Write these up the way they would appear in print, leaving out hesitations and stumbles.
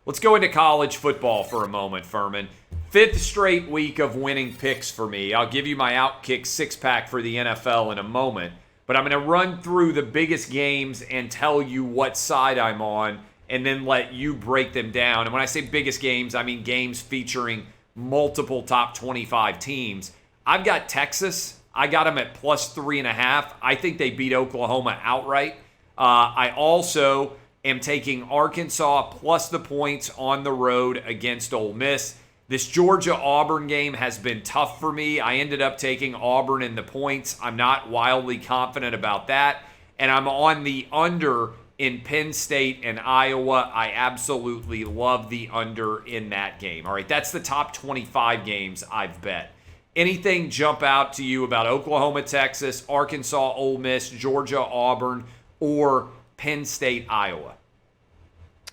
Let's go into college football for a moment, Furman. Fifth straight week of winning picks for me. I'll give you my Outkick six-pack for the NFL in a moment, but I'm going to run through the biggest games and tell you what side I'm on and then let you break them down. And when I say biggest games, I mean games featuring multiple top 25 teams. I've got Texas. I got them at plus 3.5. I think they beat Oklahoma outright. I also am taking Arkansas plus the points on the road against Ole Miss. This Georgia-Auburn game has been tough for me. I ended up taking Auburn in the points. I'm not wildly confident about that. And I'm on the under in Penn State and Iowa. I absolutely love the under in that game. All right, that's the top 25 games I've bet. Anything jump out to you about Oklahoma, Texas, Arkansas, Ole Miss, Georgia, Auburn, or Penn State, Iowa?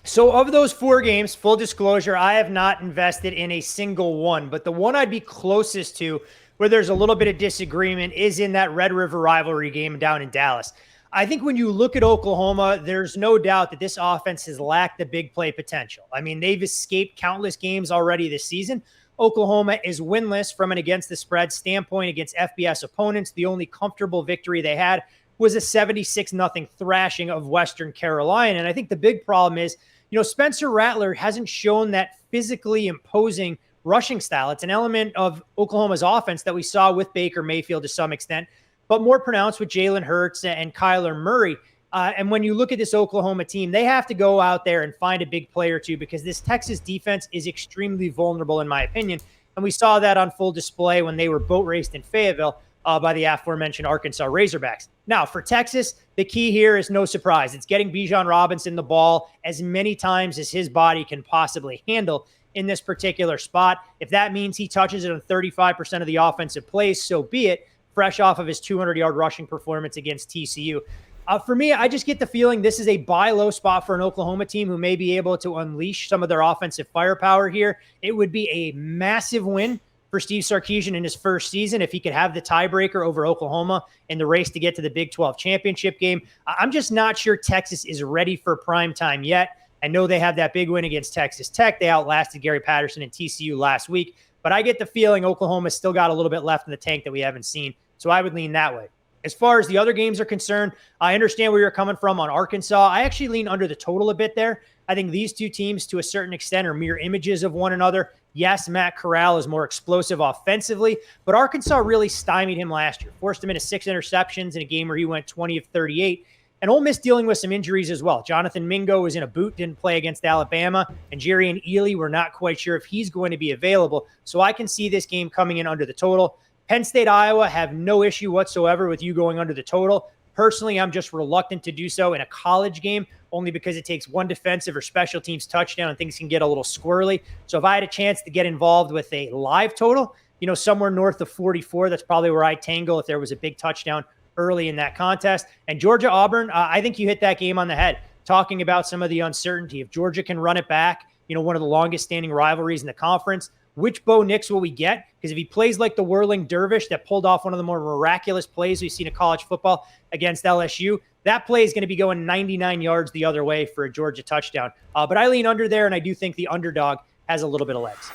So of those four games, full disclosure, I have not invested in a single one, but the one I'd be closest to where there's a little bit of disagreement is in that Red River rivalry game down in Dallas. I think when you look at Oklahoma, there's no doubt that this offense has lacked the big play potential. I mean, they've escaped countless games already this season. Oklahoma is winless from an against the spread standpoint against FBS opponents. The only comfortable victory they had was a 76-0 thrashing of Western Carolina. And I think the big problem is, Spencer Rattler hasn't shown that physically imposing rushing style. It's an element of Oklahoma's offense that we saw with Baker Mayfield to some extent, but more pronounced with Jalen Hurts and Kyler Murray. And when you look at this Oklahoma team, they have to go out there and find a big play or two because this Texas defense is extremely vulnerable, in my opinion. And we saw that on full display when they were boat raced in Fayetteville by the aforementioned Arkansas Razorbacks. Now, for Texas, the key here is no surprise. It's getting Bijan Robinson the ball as many times as his body can possibly handle in this particular spot. If that means he touches it on 35% of the offensive plays, so be it, fresh off of his 200-yard rushing performance against TCU. For me, I just get the feeling this is a buy low spot for an Oklahoma team who may be able to unleash some of their offensive firepower here. It would be a massive win for Steve Sarkisian in his first season if he could have the tiebreaker over Oklahoma in the race to get to the Big 12 championship game. I'm just not sure Texas is ready for prime time yet. I know they have that big win against Texas Tech. They outlasted Gary Patterson and TCU last week, but I get the feeling Oklahoma's still got a little bit left in the tank that we haven't seen, so I would lean that way. As far as the other games are concerned, I understand where you're coming from on Arkansas. I actually lean under the total a bit there. I think these two teams, to a certain extent, are mirror images of one another. Yes, Matt Corral is more explosive offensively, but Arkansas really stymied him last year, forced him into 6 interceptions in a game where he went 20 of 38. And Ole Miss dealing with some injuries as well. Jonathan Mingo was in a boot, didn't play against Alabama, and Jarian Ealy, we're not quite sure if he's going to be available. So I can see this game coming in under the total. Penn State, Iowa, have no issue whatsoever with you going under the total. Personally, I'm just reluctant to do so in a college game, only because it takes one defensive or special teams touchdown and things can get a little squirrely. So if I had a chance to get involved with a live total, somewhere north of 44, that's probably where I'd tangle if there was a big touchdown early in that contest. And Georgia, Auburn, I think you hit that game on the head, talking about some of the uncertainty. If Georgia can run it back, one of the longest standing rivalries in the conference, which Bo Nix will we get? Because if he plays like the whirling dervish that pulled off one of the more miraculous plays we've seen in college football against LSU, that play is going to be going 99 yards the other way for a Georgia touchdown. But I lean under there, and I do think the underdog has a little bit of legs.